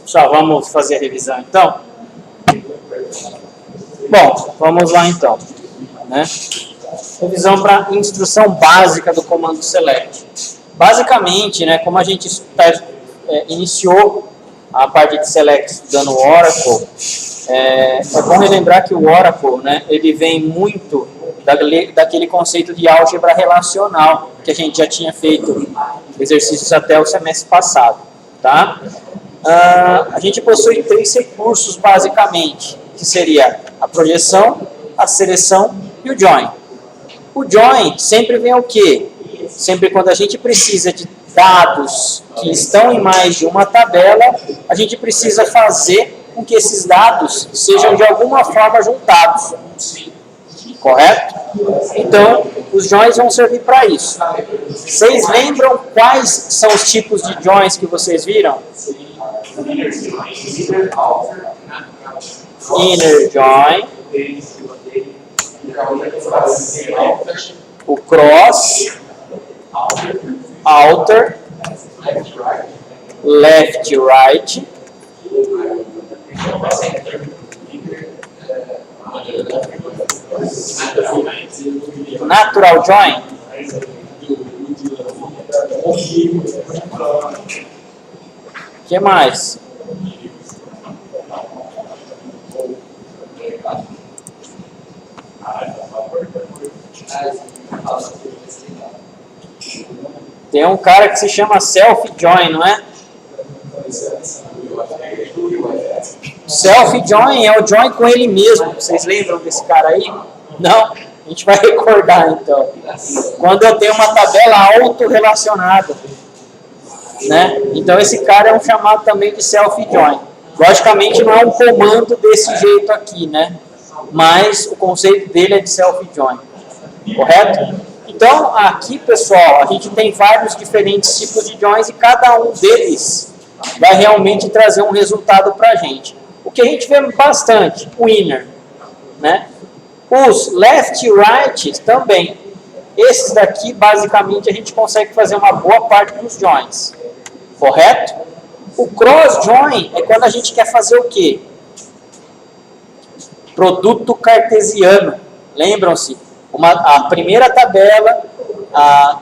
Pessoal, vamos fazer a revisão então? Bom, vamos lá então, né? Revisão para instrução básica do comando select. Basicamente, né, como a gente iniciou a parte de select estudando o Oracle, é bom relembrar que o Oracle, né, ele vem muito daquele conceito de álgebra relacional que a gente já tinha feito exercícios até o semestre passado, tá? A gente possui 3 recursos basicamente, que seria a projeção, a seleção e o join. O join sempre vem o quê? Sempre quando a gente precisa de dados que estão em mais de uma tabela, a gente precisa fazer com que esses dados sejam de alguma forma juntados. Correto? Então, os joins vão servir para isso. Vocês lembram quais são os tipos de joins que vocês viram? Inner join, o cross, outer, left, right, natural join. O que mais? Tem um cara que se chama self-join, não é? Self-join é o join com ele mesmo. Vocês lembram desse cara aí? Não? A gente vai recordar então. Quando eu tenho uma tabela autorrelacionada, né? Então esse cara é um chamado também de self-join. Logicamente não é um comando desse jeito aqui, né? Mas o conceito dele é de self-join. Correto? Então, aqui, pessoal, a gente tem vários diferentes tipos de joins e cada um deles vai realmente trazer um resultado para a gente. O que a gente vê bastante, o inner, né? Os left e right também. Esses daqui, basicamente, a gente consegue fazer uma boa parte dos joins. Correto? O cross join é quando a gente quer fazer o quê? Produto cartesiano. Lembram-se? A primeira tabela,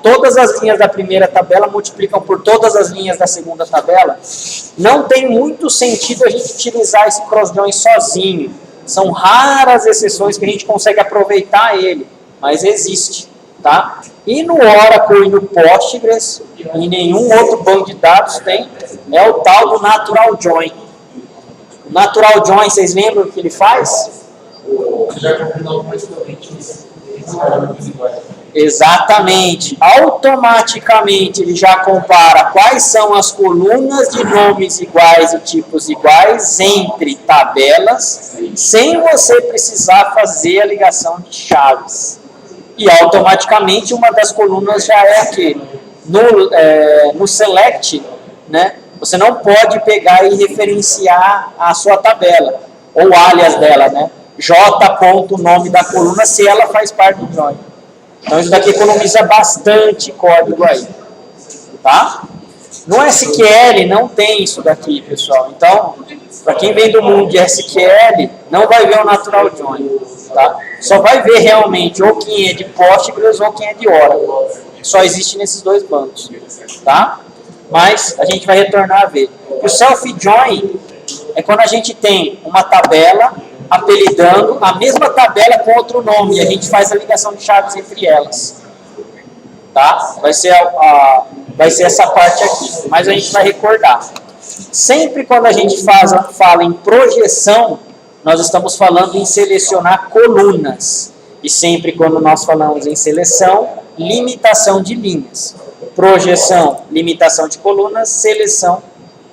todas as linhas da primeira tabela multiplicam por todas as linhas da segunda tabela. Não tem muito sentido a gente utilizar esse cross-join sozinho. São raras exceções que a gente consegue aproveitar ele, mas existe. Tá? E no Oracle e no Postgres, e nenhum outro banco de dados tem, é o tal do Natural Join. O Natural Join, vocês lembram o que ele faz? Exatamente. Automaticamente ele já compara quais são as colunas de nomes iguais e tipos iguais entre tabelas, sem você precisar fazer a ligação de chaves. E automaticamente uma das colunas já é aqui. No select, né, você não pode pegar e referenciar a sua tabela, ou alias dela, né? J. nome da coluna, se ela faz parte do join. Então isso daqui economiza bastante código aí. Tá? No SQL não tem isso daqui, pessoal. Então, para quem vem do mundo de SQL, não vai ver o Natural Join. Tá? Só vai ver realmente ou quem é de Postgres ou quem é de Oracle. Só existe nesses dois bancos. Tá? Mas a gente vai retornar a ver. O self-join é quando a gente tem uma tabela apelidando a mesma tabela com outro nome e a gente faz a ligação de chaves entre elas. Tá? Vai ser essa parte aqui, mas a gente vai recordar. Sempre quando a gente fala em projeção, nós estamos falando em selecionar colunas. E sempre quando nós falamos em seleção, limitação de linhas. Projeção, limitação de colunas, seleção,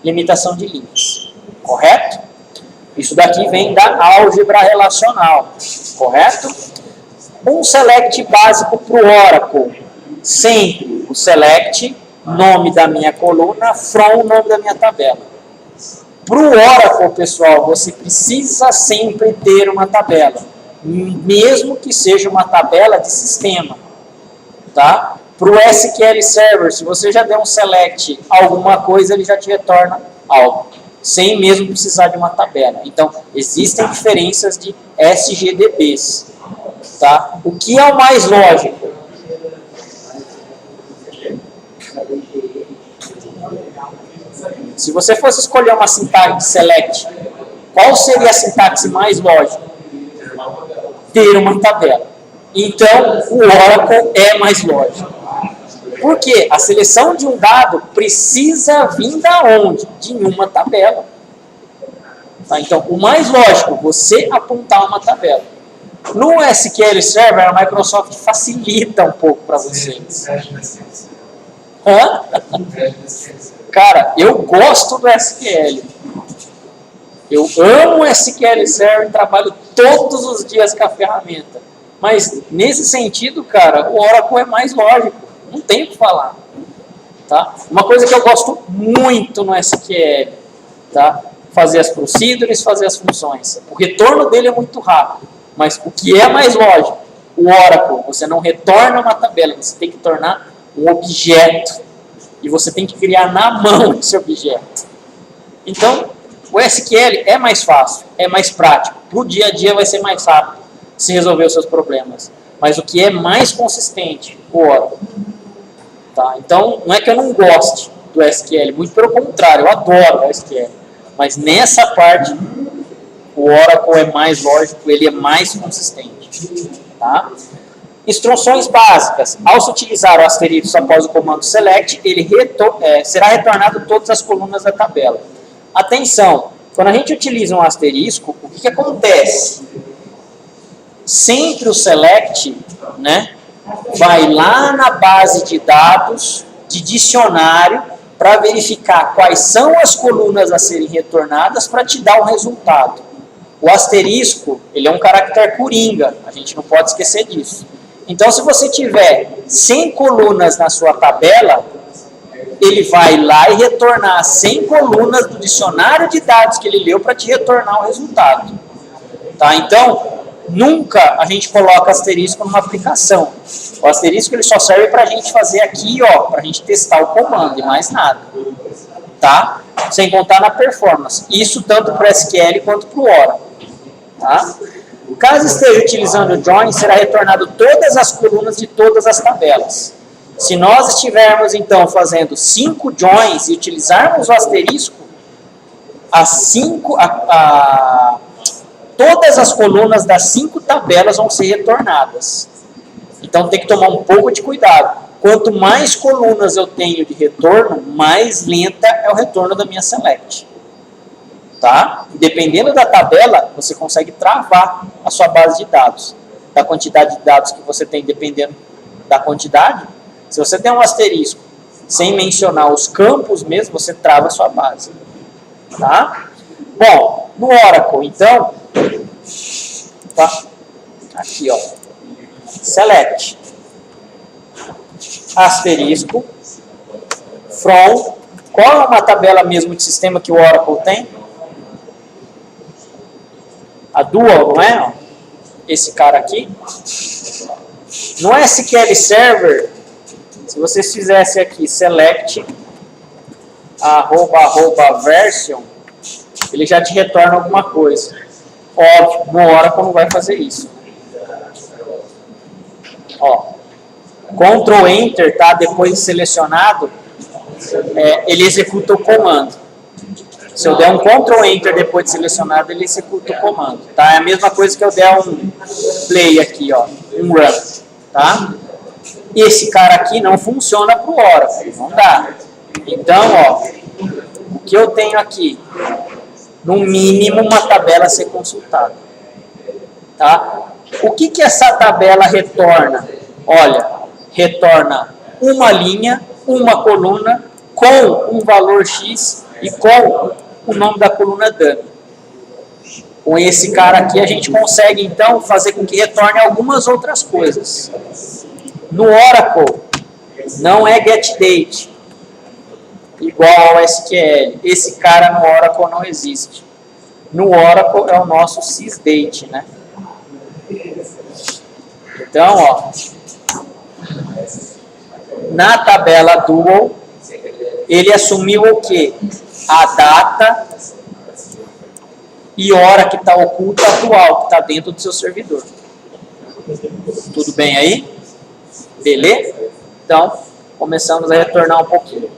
limitação de linhas. Correto? Isso daqui vem da álgebra relacional, correto? Um select básico para o Oracle. Sempre o select, nome da minha coluna, from, nome da minha tabela. Para o Oracle, pessoal, você precisa sempre ter uma tabela. mesmo que seja uma tabela de sistema. Tá? Para o SQL Server, se você já der um select alguma coisa, ele já te retorna algo, sem mesmo precisar de uma tabela. Então, existem diferenças de SGDBs. Tá? O que é o mais lógico? Se você fosse escolher uma sintaxe select, qual seria a sintaxe mais lógica? Ter uma tabela. Então, o Oracle é mais lógico. Por quê? A seleção de um dado precisa vir da onde? De uma tabela. Tá? Então, o mais lógico, você apontar uma tabela. No SQL Server, a Microsoft facilita um pouco para vocês. Hã? Cara, eu gosto do SQL. Eu amo o SQL Server e trabalho todos os dias com a ferramenta. Mas, nesse sentido, cara, o Oracle é mais lógico. Não tem o que falar. Tá? Uma coisa que eu gosto muito no SQL, tá? Fazer as procedures, fazer as funções. O retorno dele é muito rápido. Mas o que é mais lógico? O Oracle, você não retorna uma tabela, você tem que tornar um objeto. E você tem que criar na mão esse objeto. Então, o SQL é mais fácil, é mais prático. Para o dia a dia vai ser mais rápido se resolver os seus problemas. Mas o que é mais consistente? O Oracle. Tá? Então, não é que eu não goste do SQL, muito pelo contrário, eu adoro o SQL. Mas nessa parte, o Oracle é mais lógico, ele é mais consistente. Tá? Instruções básicas. Ao se utilizar o asterisco após o comando select, ele será retornado todas as colunas da tabela. Atenção, quando a gente utiliza um asterisco, o que acontece? Sempre o select, né, vai lá na base de dados de dicionário para verificar quais são as colunas a serem retornadas para te dar o resultado. O asterisco, ele é um caractere coringa, a gente não pode esquecer disso. Então, se você tiver 100 colunas na sua tabela, ele vai lá e retornar 100 colunas do dicionário de dados que ele leu para te retornar o resultado. Tá? Então, nunca a gente coloca asterisco numa aplicação. O asterisco ele só serve para a gente fazer aqui, para a gente testar o comando e mais nada. Tá? Sem contar na performance. Isso tanto para o SQL quanto para o Oracle. Tá? Caso esteja utilizando o join, será retornado todas as colunas de todas as tabelas. Se nós estivermos, então, fazendo 5 joins e utilizarmos o asterisco, todas as colunas das 5 tabelas vão ser retornadas. Então, tem que tomar um pouco de cuidado. Quanto mais colunas eu tenho de retorno, mais lenta é o retorno da minha select. Tá? Dependendo da tabela, você consegue travar a sua base de dados. Da quantidade de dados que você tem, dependendo da quantidade. Se você tem um asterisco, sem mencionar os campos mesmo, você trava a sua base. Tá? Bom, no Oracle, então, tá? Aqui, ó, select, asterisco, from, qual é uma tabela mesmo de sistema que o Oracle tem? A dual, não é? Esse cara aqui. No SQL Server, se vocês fizessem aqui select @version, ele já te retorna alguma coisa. Óbvio, no Oracle não vai fazer isso. Ó, Ctrl Enter, tá? Depois de selecionado, ele executa o comando. Se eu der um Ctrl Enter depois de selecionado, ele executa o comando, tá? É a mesma coisa que eu der um play aqui, ó, um run, tá? Esse cara aqui não funciona para o Oracle, não dá. Então, ó, o que eu tenho aqui? No mínimo uma tabela a ser consultada, tá? O que essa tabela retorna? Olha, retorna uma linha, uma coluna com um valor X e com o nome da coluna dummy. Com esse cara aqui a gente consegue então fazer com que retorne algumas outras coisas. No Oracle não é getDate igual ao SQL. Esse cara no Oracle não existe. No Oracle é o nosso sysdate, né? Então, ó, na tabela dual, ele assumiu o quê? A data e hora que está oculta atual, que está dentro do seu servidor. Tudo bem aí? Beleza? Então, começamos a retornar um pouquinho.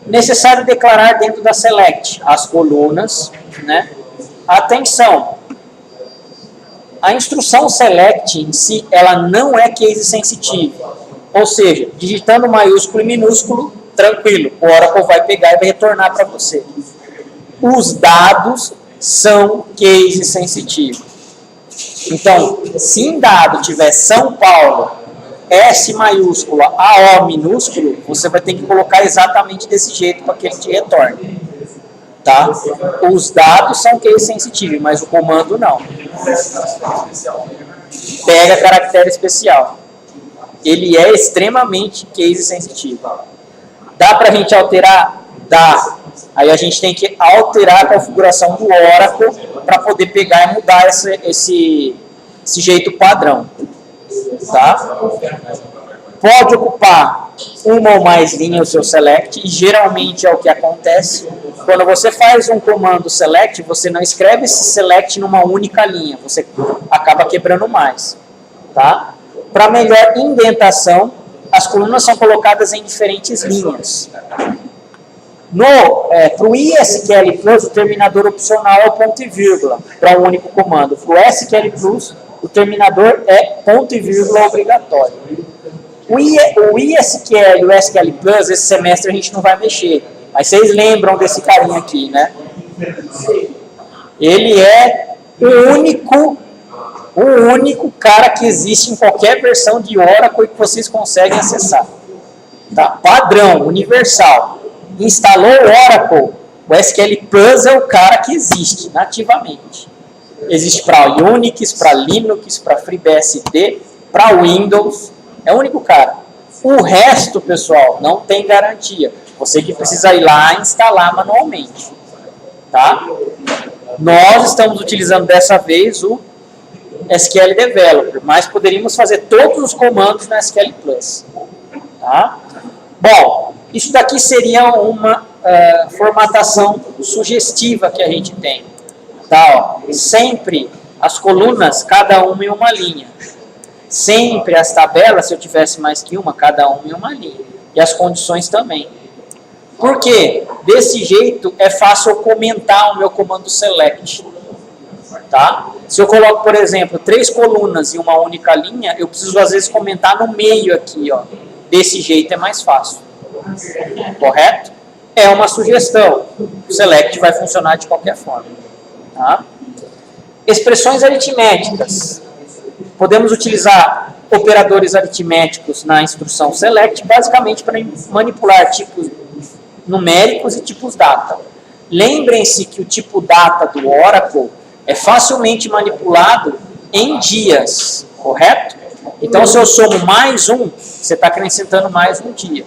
Necessário declarar dentro da select as colunas, né? Atenção! A instrução select em si, ela não é case sensitive. Ou seja, digitando maiúsculo e minúsculo, tranquilo, o Oracle vai pegar e vai retornar para você. Os dados são case sensitive. Então, se em dado tiver São Paulo, S maiúscula, AO minúsculo, você vai ter que colocar exatamente desse jeito para que ele te retorne. Tá? Os dados são case sensitive, mas o comando não. Pega caractere especial. Ele é extremamente case sensitivo. Dá para a gente alterar? Dá. Aí a gente tem que alterar a configuração do Oracle para poder pegar e mudar esse jeito padrão. Tá? Pode ocupar uma ou mais linhas o seu select, e geralmente é o que acontece. Quando você faz um comando select, você não escreve esse select numa única linha, você acaba quebrando mais. Tá? Para melhor indentação, as colunas são colocadas em diferentes linhas. Para o ISQL Plus, o terminador opcional é o ponto e vírgula, para um único comando. Para o SQL Plus, o terminador é ponto e vírgula obrigatório. O ISQL e o SQL Plus, esse semestre a gente não vai mexer. Mas vocês lembram desse carinha aqui, né? Ele é o único cara que existe em qualquer versão de Oracle que vocês conseguem acessar. Tá? Padrão, universal. Instalou o Oracle, o SQL Plus é o cara que existe nativamente. Existe para Unix, para Linux, para FreeBSD, para Windows. É o único cara. O resto, pessoal, não tem garantia. Você que precisa ir lá e instalar manualmente. Tá? Nós estamos utilizando dessa vez o SQL Developer, mas poderíamos fazer todos os comandos no SQL Plus. Tá? Bom, isso daqui seria uma formatação sugestiva que a gente tem. Tá, ó. Sempre as colunas, cada uma em uma linha. Sempre as tabelas, se eu tivesse mais que uma, cada uma em uma linha. E as condições também. Por quê? Desse jeito é fácil eu comentar o meu comando select. Tá? Se eu coloco, por exemplo, 3 colunas em uma única linha, eu preciso às vezes comentar no meio aqui. Ó. Desse jeito é mais fácil. Correto? É uma sugestão. O select vai funcionar de qualquer forma. Tá? Expressões aritméticas. Podemos utilizar operadores aritméticos na instrução select, basicamente para manipular tipos numéricos e tipos data. Lembrem-se que o tipo data do Oracle é facilmente manipulado em dias, correto? Então, se eu somo mais um, você está acrescentando mais um dia.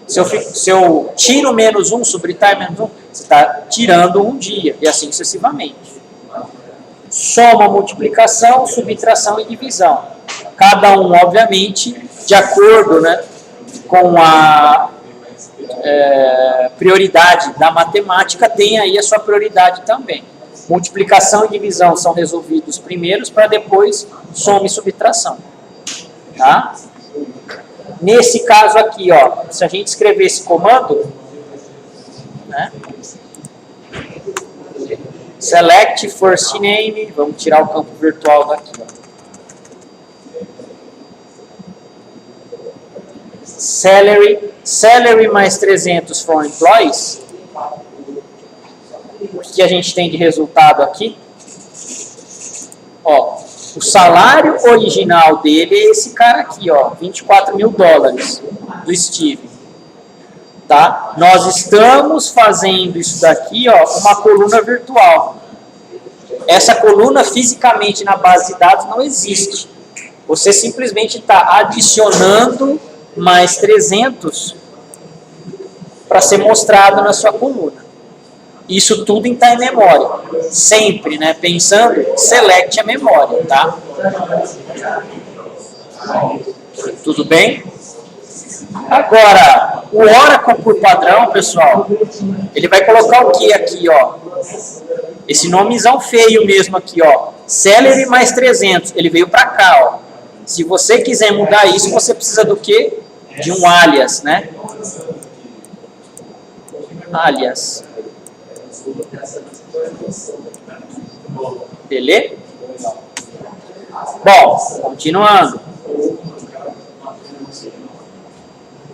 Se eu tiro menos um, subtrai menos um, você está tirando um dia, e assim sucessivamente. Soma, multiplicação, subtração e divisão. Cada um, obviamente, de acordo, né, com a prioridade da matemática, tem aí a sua prioridade também. Multiplicação e divisão são resolvidos primeiros para depois soma e subtração. Tá? Nesse caso aqui, ó, se a gente escrever esse comando, né, select first name, vamos tirar o campo virtual daqui. Ó. Salary mais 300 for employees. O que a gente tem de resultado aqui? Ó, o salário original dele é esse cara aqui, ó, $24 mil do Steve. Tá? Nós estamos fazendo isso daqui, ó, uma coluna virtual. Essa coluna fisicamente na base de dados não existe. Você simplesmente está adicionando mais 300 para ser mostrado na sua coluna. Isso tudo em time memory. Sempre, né? Pensando, select a memória, tá? Tudo bem? Agora, o Oracle por padrão, pessoal, ele vai colocar o que aqui, ó? Esse nomezão feio mesmo aqui, ó. Celery mais 300. Ele veio para cá, ó. Se você quiser mudar isso, você precisa do quê? De um alias, né? Alias. Beleza? Bom, continuando.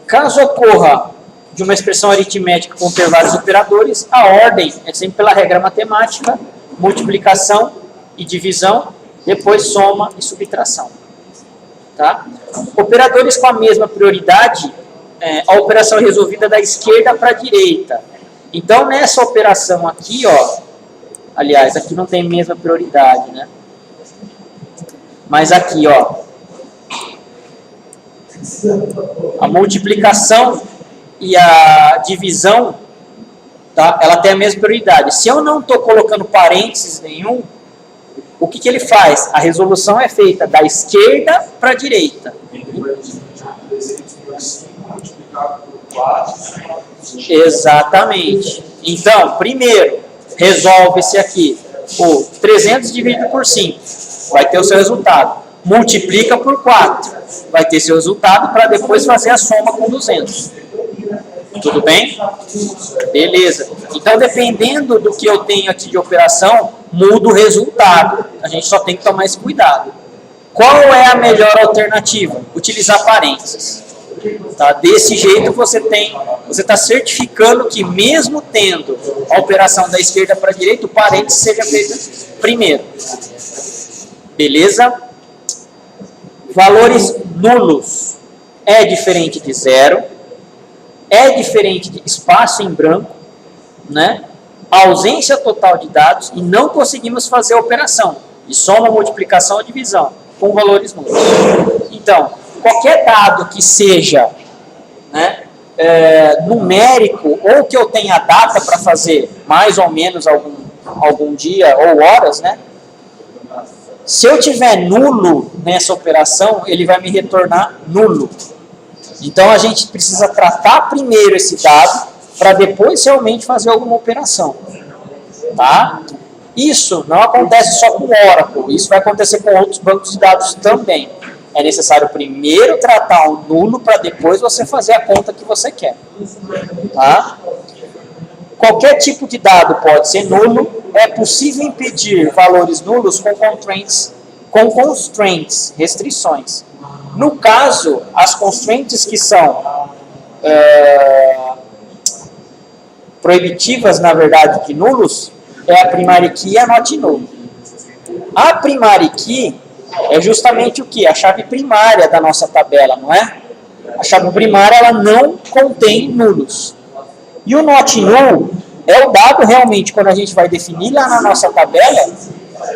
Caso ocorra de uma expressão aritmética conter vários operadores, a ordem é sempre pela regra matemática, multiplicação e divisão, depois soma e subtração. Tá? Operadores com a mesma prioridade, a operação é resolvida da esquerda para a direita. Então, nessa operação aqui, ó, aliás, aqui não tem mesma prioridade, né? Mas aqui, ó, a multiplicação e a divisão, tá? Ela tem a mesma prioridade. Se eu não estou colocando parênteses nenhum, o que, que ele faz? A resolução é feita da esquerda para a direita. Exatamente. Então, primeiro, resolve esse aqui. O 300 dividido por 5 vai ter o seu resultado. Multiplica por 4, vai ter seu resultado para depois fazer a soma com 200. Tudo bem? Beleza. Então, dependendo do que eu tenho aqui de operação, muda o resultado. A gente só tem que tomar esse cuidado. Qual é a melhor alternativa? Utilizar parênteses. Tá? Desse jeito você está certificando que mesmo tendo a operação da esquerda para a direita, o parênteses seja feito primeiro. Beleza? Valores nulos é diferente de zero, é diferente de espaço em branco, né? Ausência total de dados e não conseguimos fazer a operação de soma, multiplicação ou divisão com valores nulos. Então, qualquer dado que seja, né, numérico ou que eu tenha data para fazer mais ou menos algum dia ou horas, né? Se eu tiver nulo nessa operação, ele vai me retornar nulo. Então, a gente precisa tratar primeiro esse dado para depois realmente fazer alguma operação. Tá? Isso não acontece só com o Oracle, isso vai acontecer com outros bancos de dados também. É necessário primeiro tratar o nulo para depois você fazer a conta que você quer. Tá? Qualquer tipo de dado pode ser nulo. É possível impedir valores nulos com constraints, restrições. No caso, as constraints que são proibitivas, na verdade, de nulos, é a primary key e a not null. A primary key é justamente o que? A chave primária da nossa tabela, não é? A chave primária ela não contém nulos. E o not null é o dado realmente, quando a gente vai definir lá na nossa tabela,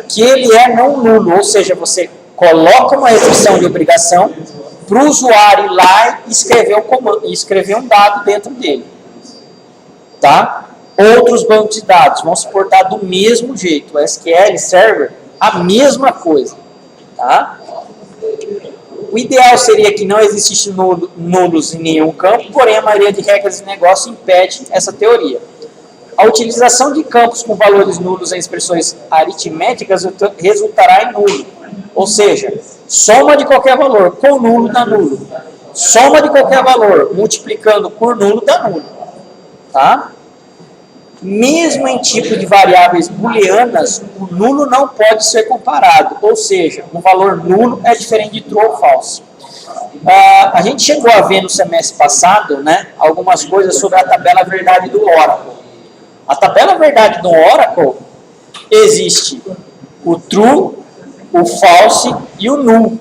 que ele é não nulo, ou seja, você coloca uma restrição de obrigação para o usuário ir lá e escrever um dado dentro dele. Tá? Outros bancos de dados vão se portar do mesmo jeito. O SQL Server, a mesma coisa. Tá? O ideal seria que não existisse nulos em nenhum campo, porém a maioria de regras de negócio impede essa teoria. A utilização de campos com valores nulos em expressões aritméticas resultará em nulo. Ou seja, soma de qualquer valor com nulo dá nulo. Soma de qualquer valor multiplicando por nulo dá nulo. Tá? Mesmo em tipo de variáveis booleanas, o nulo não pode ser comparado. Ou seja, um valor nulo é diferente de true ou falso. A gente chegou a ver no semestre passado, né, algumas coisas sobre a tabela verdade do Oracle. A tabela verdade do Oracle existe o true, o false e o null.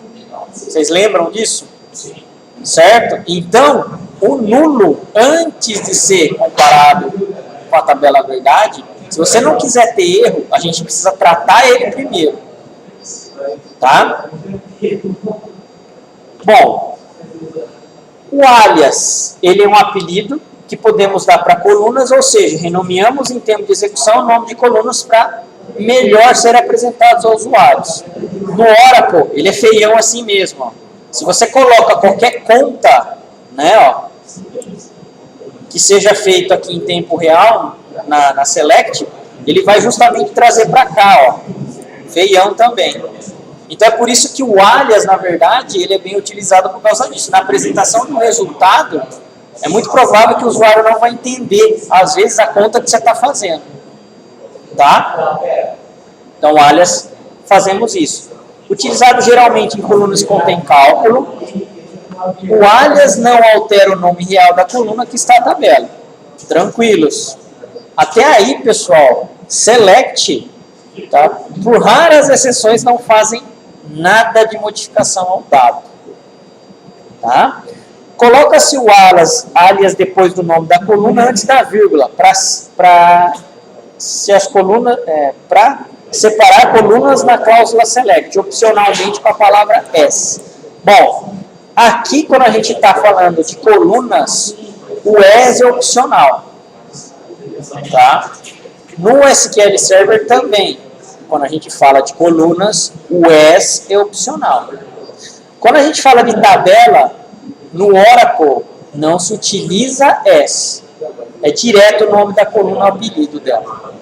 Vocês lembram disso? Certo? Então, o nulo, antes de ser comparado com a tabela verdade, se você não quiser ter erro, a gente precisa tratar ele primeiro. Tá? Bom, o alias, ele é um apelido, que podemos dar para colunas, ou seja, renomeamos em termos de execução o nome de colunas para melhor ser apresentados aos usuários. No Oracle, ele é feião assim mesmo. Ó. Se você coloca qualquer conta, né, ó, que seja feito aqui em tempo real, na Select, ele vai justamente trazer para cá, ó, feião também. Então é por isso que o alias, na verdade, ele é bem utilizado por causa disso. Na apresentação do resultado, é muito provável que o usuário não vai entender, às vezes, a conta que você está fazendo. Tá? Então, alias, fazemos isso. Utilizado geralmente em colunas que contém cálculo. O alias não altera o nome real da coluna que está na tabela. Tranquilos. Até aí, pessoal, select, tá? Por raras exceções, não fazem nada de modificação ao dado. Tá? Coloca-se o alias depois do nome da coluna antes da vírgula, para separar colunas na cláusula select, opcionalmente com a palavra s. Bom, aqui quando a gente está falando de colunas, o s é opcional. Tá? No SQL Server também, quando a gente fala de colunas, o s é opcional. Quando a gente fala de tabela, no Oracle não se utiliza s. É direto o nome da coluna, o apelido dela.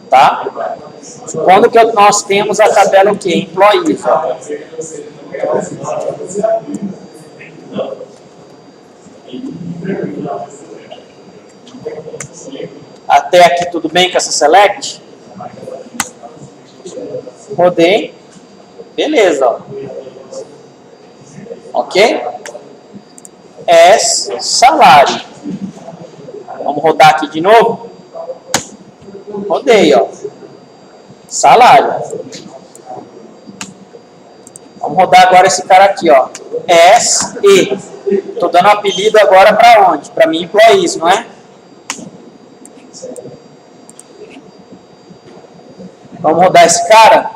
Tá? Supondo que nós temos a tabela o quê? Employees. Ó. Até aqui tudo bem com essa select? Rodei. Beleza. Ó. Ok? S, salário. Vamos rodar aqui de novo? Rodei, ó. Salário. Vamos rodar agora esse cara aqui, ó. S, E. Estou dando apelido agora para onde? Para mim, employees, não é? Vamos rodar esse cara?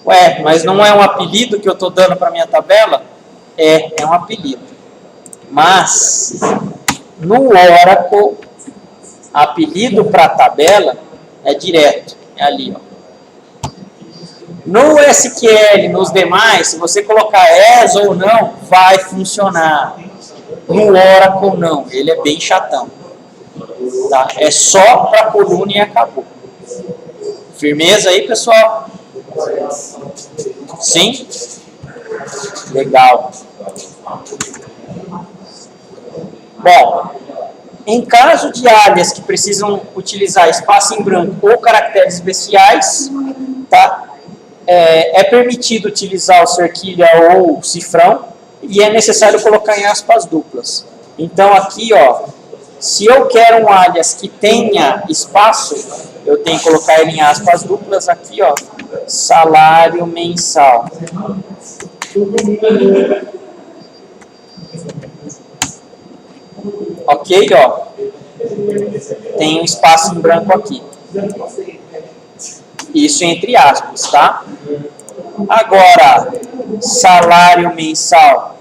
Ué, mas não é um apelido que eu estou dando para minha tabela? É um apelido. Mas, no Oracle, apelido para tabela é direto. É ali, ó. No SQL, nos demais, se você colocar as ou não, vai funcionar. No Oracle, não. Ele é bem chatão. Tá? É só para coluna e acabou. Firmeza aí, pessoal? Sim? Legal. Bom, em caso de alias que precisam utilizar espaço em branco ou caracteres especiais, tá? É permitido utilizar o cerquilha ou o cifrão e é necessário colocar em aspas duplas. Então aqui, ó, se eu quero um alias que tenha espaço, eu tenho que colocar ele em aspas duplas aqui, ó, salário mensal. Ok, ó, tem um espaço em branco aqui. Isso entre aspas, tá? Agora, salário mensal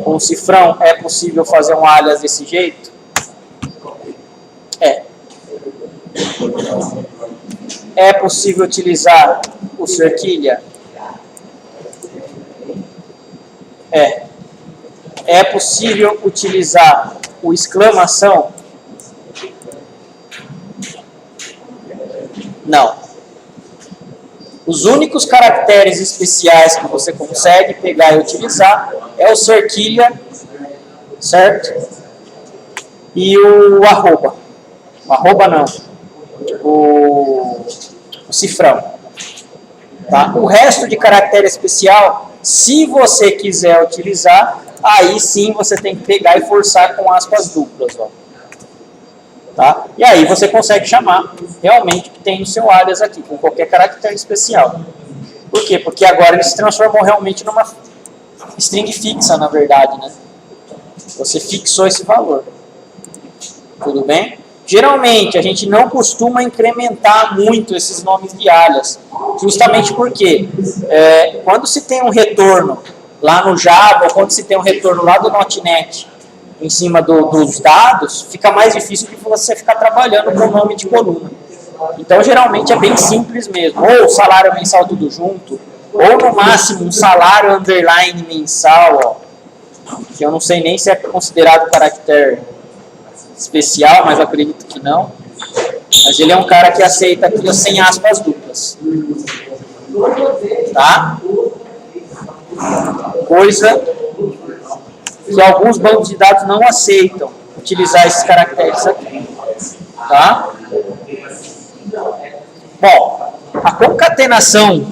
com cifrão, é possível fazer um alias desse jeito? É. É possível utilizar o cerquilha? É. É possível utilizar o exclamação? Não. Os únicos caracteres especiais que você consegue pegar e utilizar é o cerquilha, certo? E o arroba. O arroba não. O cifrão. Tá? O resto de caractere especial, se você quiser utilizar, aí sim você tem que pegar e forçar com aspas duplas, ó. Tá? E aí você consegue chamar realmente o que tem no seu alias aqui, com qualquer caractere especial. Por quê? Porque agora ele se transformou realmente numa string fixa, na verdade, né? Você fixou esse valor. Tudo bem? Geralmente, a gente não costuma incrementar muito esses nomes de alias, justamente porque quando se tem um retorno lá no Java, ou quando se tem um retorno lá do .NET, em cima dos dados, fica mais difícil que você ficar trabalhando com o nome de coluna. Então, geralmente, é bem simples mesmo. Ou salário mensal tudo junto, ou, no máximo, um salário underline mensal, ó, que eu não sei nem se é considerado caractere especial, mas eu acredito que não. Mas ele é um cara que aceita aqui sem aspas duplas. Tá? Coisa que alguns bancos de dados não aceitam utilizar esses caracteres aqui. Tá? Bom, a concatenação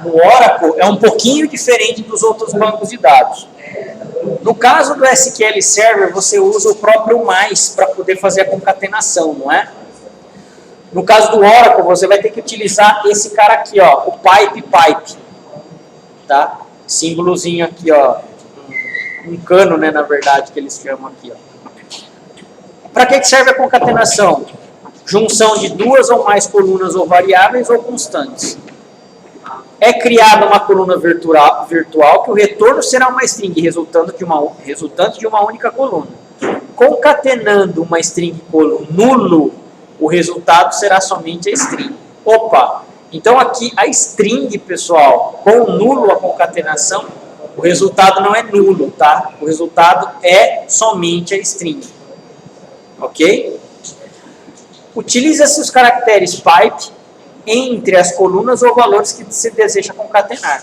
no Oracle é um pouquinho diferente dos outros bancos de dados. No caso do SQL Server, você usa o próprio mais para poder fazer a concatenação, não é? No caso do Oracle, você vai ter que utilizar esse cara aqui, ó, o pipe, tá? Símbolozinho aqui, ó, um cano, né, na verdade, que eles chamam aqui, ó. Para que serve a concatenação? Junção de duas ou mais colunas ou variáveis ou constantes. É criada uma coluna virtual que o retorno será uma string resultante de uma única coluna. Concatenando uma string nulo, o resultado será somente a string. Opa! Então aqui a string, pessoal, com nulo a concatenação, o resultado não é nulo, tá? O resultado é somente a string. Ok? Utiliza-se os caracteres pipe entre as colunas ou valores que se deseja concatenar.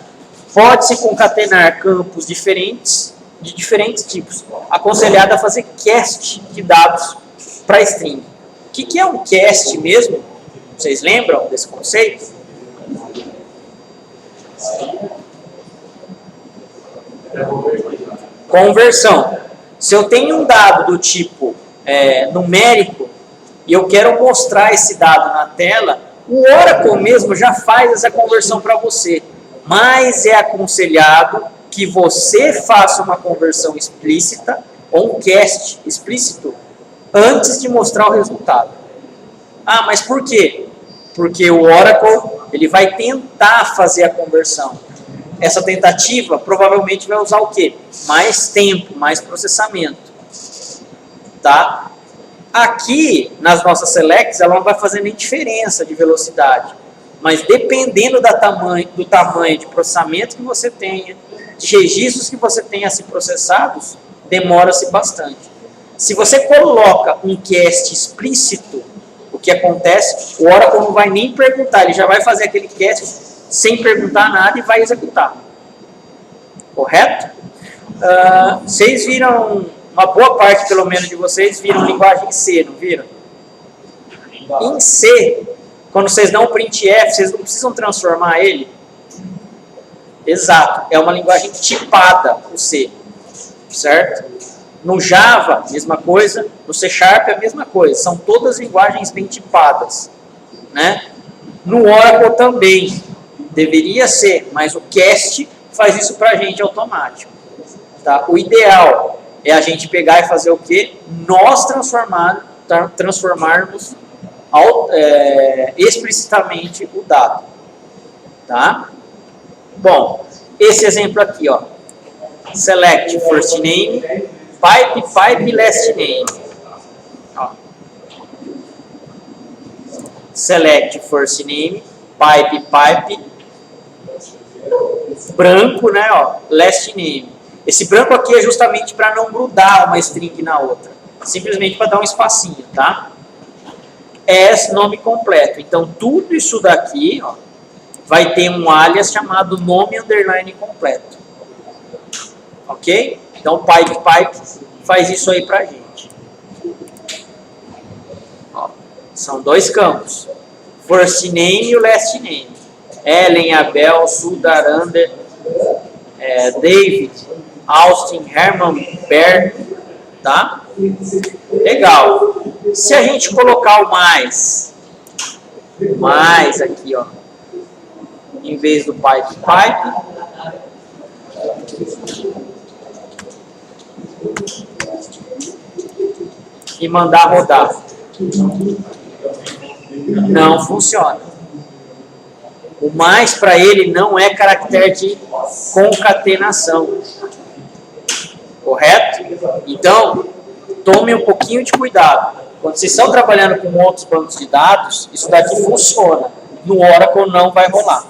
Pode-se concatenar campos diferentes, de diferentes tipos. Aconselhado a fazer cast de dados para string. O que é um cast mesmo? Vocês lembram desse conceito? Conversão. Se eu tenho um dado do tipo numérico e eu quero mostrar esse dado na tela, o Oracle mesmo já faz essa conversão para você, mas é aconselhado que você faça uma conversão explícita ou um cast explícito antes de mostrar o resultado. Ah, mas por quê? Porque o Oracle ele vai tentar fazer a conversão. Essa tentativa provavelmente vai usar o quê? Mais tempo, mais processamento. Tá? Aqui, nas nossas selects, ela não vai fazer nem diferença de velocidade. Mas dependendo do tamanho de processamento que você tenha, de registros que você tenha assim processados, demora-se bastante. Se você coloca um cast explícito, o que acontece? O Oracle não vai nem perguntar, ele já vai fazer aquele cast sem perguntar nada e vai executar. Correto? Vocês viram... Uma boa parte, pelo menos, de vocês viram linguagem C, não viram? Em C, quando vocês dão um printf, vocês não precisam transformar ele. Exato, é uma linguagem tipada, o C. Certo? No Java, mesma coisa. No C Sharp, a mesma coisa. São todas linguagens bem tipadas. Né? No Oracle também. Deveria ser, mas o cast faz isso pra gente automático. Tá? O ideal é a gente pegar e fazer o quê? Nós transformarmos explicitamente o dado. Tá? Bom, esse exemplo aqui, ó. Select first name, pipe last name. Ó. Select first name, pipe, branco, né? Ó, last name. Esse branco aqui é justamente para não grudar uma string na outra. Simplesmente para dar um espacinho, tá? As nome completo. Então, tudo isso daqui, ó, vai ter um alias chamado nome underline completo. Ok? Então, pipe faz isso aí pra gente. Ó, são dois campos. First name e o last name. Ellen, Abel, Sudar, Ander, David, Austin, Herman, Bear, tá? Legal. Se a gente colocar o mais aqui, ó, em vez do pipe, e mandar rodar, não funciona. O mais para ele não é caractere de concatenação. Correto? Então, tome um pouquinho de cuidado. Quando vocês estão trabalhando com outros bancos de dados, isso daqui funciona. No Oracle não vai rolar.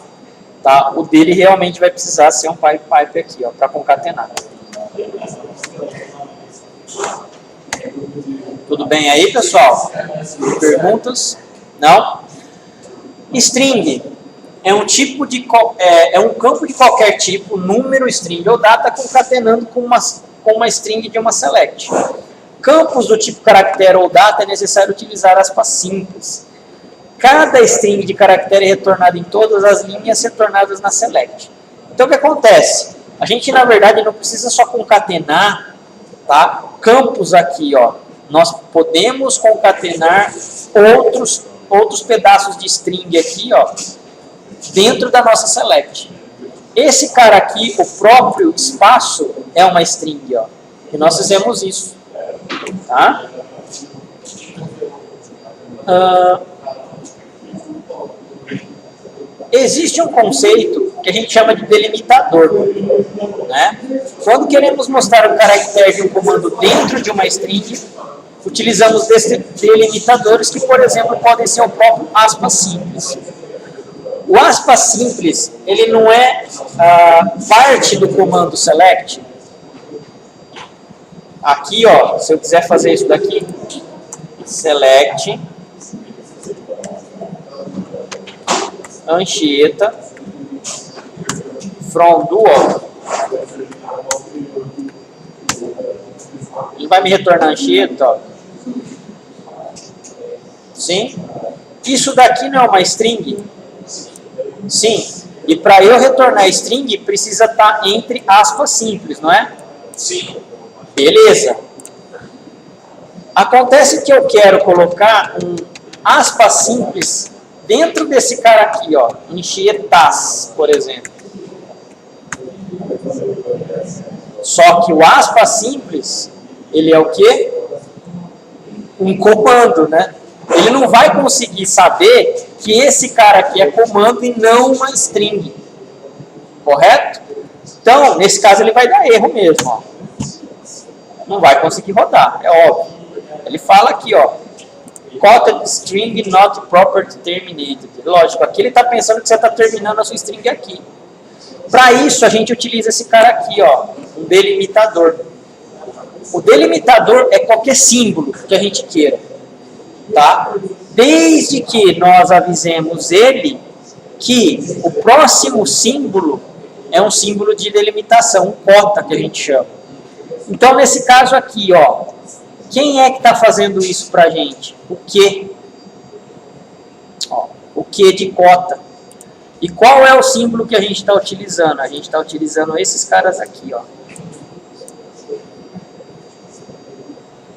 Tá? O dele realmente vai precisar ser um pipe aqui, ó, para concatenar. Tudo bem aí, pessoal? Perguntas? Não? String é um tipo de é um campo de qualquer tipo, número, string ou data, concatenando com uma string de uma select. Campos do tipo caractere ou data é necessário utilizar aspas simples. Cada string de caractere é retornado em todas as linhas retornadas na select. Então, o que acontece? A gente, na verdade, não precisa só concatenar, tá, campos aqui, ó. Nós podemos concatenar outros pedaços de string aqui, ó, dentro da nossa select. Esse cara aqui, o próprio espaço, é uma string, ó. E nós fizemos isso. Tá? Existe um conceito que a gente chama de delimitador. Né? Quando queremos mostrar o caractere de um comando dentro de uma string, utilizamos delimitadores que, por exemplo, podem ser o próprio aspas simples. O aspas simples, ele não é parte do comando select. Aqui, ó, se eu quiser fazer isso daqui, select, Anchieta, from do all. Ele vai me retornar Anchieta, ó. Sim? Isso daqui não é uma string? Sim. E para eu retornar string, precisa estar entre aspas simples, não é? Sim. Beleza. Acontece que eu quero colocar um aspas simples dentro desse cara aqui, ó, Anchietas, por exemplo. Só que o aspas simples, ele é o quê? Um comando, né? Ele não vai conseguir saber que esse cara aqui é comando e não uma string. Correto? Então, nesse caso, ele vai dar erro mesmo, ó. Não vai conseguir rodar, é óbvio. Ele fala aqui, ó, quoted string not properly terminated. Lógico, aqui ele está pensando que você está terminando a sua string aqui. Para isso, a gente utiliza esse cara aqui, ó, um delimitador. O delimitador é qualquer símbolo que a gente queira, tá? Desde que nós avisemos ele que o próximo símbolo é um símbolo de delimitação, um cota que a gente chama. Então, nesse caso aqui, ó, quem é que está fazendo isso para a gente? O que? O que de cota. E qual é o símbolo que a gente está utilizando? A gente está utilizando esses caras aqui, ó.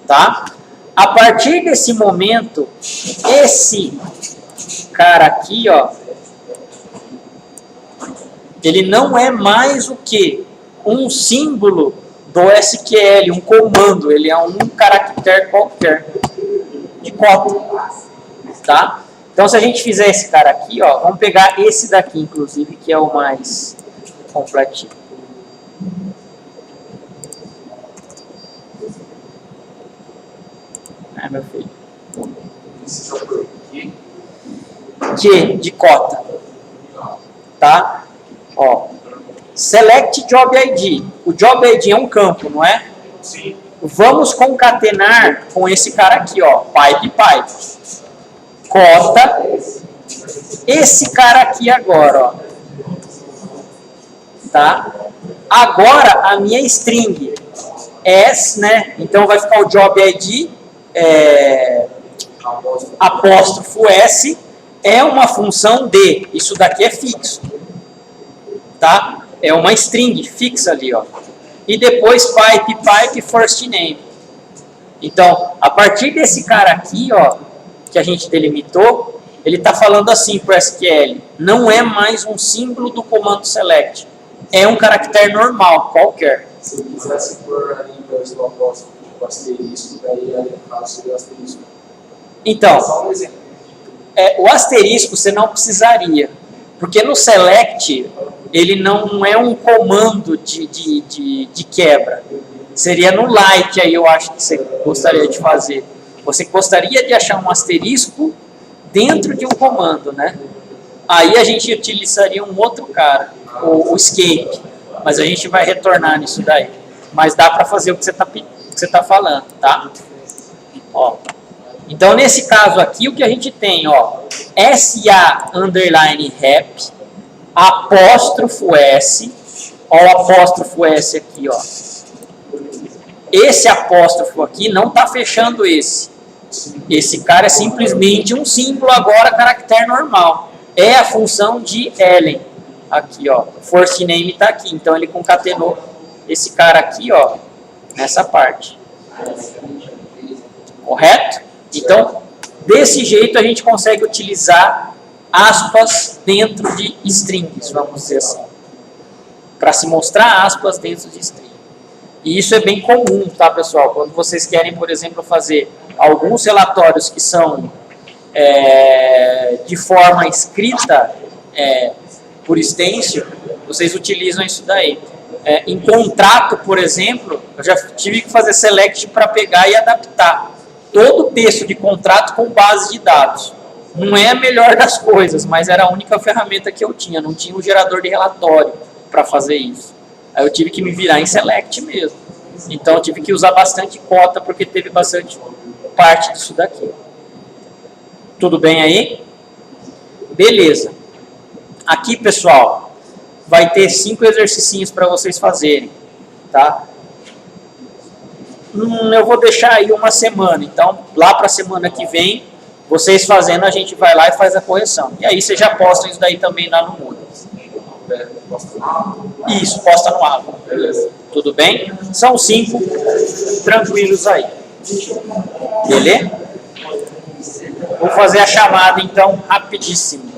Tá? A partir desse momento, esse cara aqui, ó, ele não é mais o que? Um símbolo do SQL, um comando, ele é um caractere qualquer de cota, tá? Então, se a gente fizer esse cara aqui, ó, vamos pegar esse daqui, inclusive, que é o mais completinho. Meu filho. Que de cota, tá? Ó. Select Job ID. O Job ID é um campo, não é? Sim. Vamos concatenar com esse cara aqui, ó. Pipe. Cota. Esse cara aqui agora, ó. Tá? Agora, a minha string S, né? Então, vai ficar o Job ID, apóstrofo S, é uma função de. Isso daqui é fixo. Tá? É uma string fixa ali, ó. E depois pipe first name. Então, a partir desse cara aqui, ó, que a gente delimitou, ele está falando assim para o SQL, não é mais um símbolo do comando select, é um caractere normal, qualquer. Se eu quisesse pôr ali em vez do apóstrofo o asterisco, daí no caso seria o asterisco. Então, só um exemplo. O asterisco você não precisaria, porque no select ele não é um comando de quebra. Seria no like aí, eu acho que você gostaria de fazer. Você gostaria de achar um asterisco dentro de um comando, né? Aí a gente utilizaria um outro cara, o escape. Mas a gente vai retornar nisso daí. Mas dá para fazer o que você tá falando, tá? Ó. Então, nesse caso aqui, o que a gente tem, ó, SA underline rep, apóstrofo S, ó o apóstrofo S aqui, ó. Esse apóstrofo aqui não está fechando esse. Esse cara é simplesmente um símbolo agora, caractere normal. É a função de Ellen. Aqui, ó. Force name está aqui. Então, ele concatenou esse cara aqui, ó, nessa parte. Correto? Então, desse jeito a gente consegue utilizar aspas dentro de strings, vamos dizer assim. Para se mostrar aspas dentro de string. E isso é bem comum, tá, pessoal? Quando vocês querem, por exemplo, fazer alguns relatórios que são de forma escrita por stencil, vocês utilizam isso daí. Em contrato, por exemplo, eu já tive que fazer select para pegar e adaptar todo o texto de contrato com base de dados. Não é a melhor das coisas, mas era a única ferramenta que eu tinha. Não tinha um gerador de relatório para fazer isso. Aí eu tive que me virar em select mesmo. Então eu tive que usar bastante cota, porque teve bastante parte disso daqui. Tudo bem aí? Beleza. Aqui, pessoal, vai ter 5 exercícios para vocês fazerem, tá? Eu vou deixar aí uma semana. Então, lá para a semana que vem, vocês fazendo, a gente vai lá e faz a correção. E aí vocês já postam isso daí também lá no Moodle. Isso, posta no Ava. Tudo bem? São 5 tranquilos aí. Beleza? Vou fazer a chamada então rapidíssimo.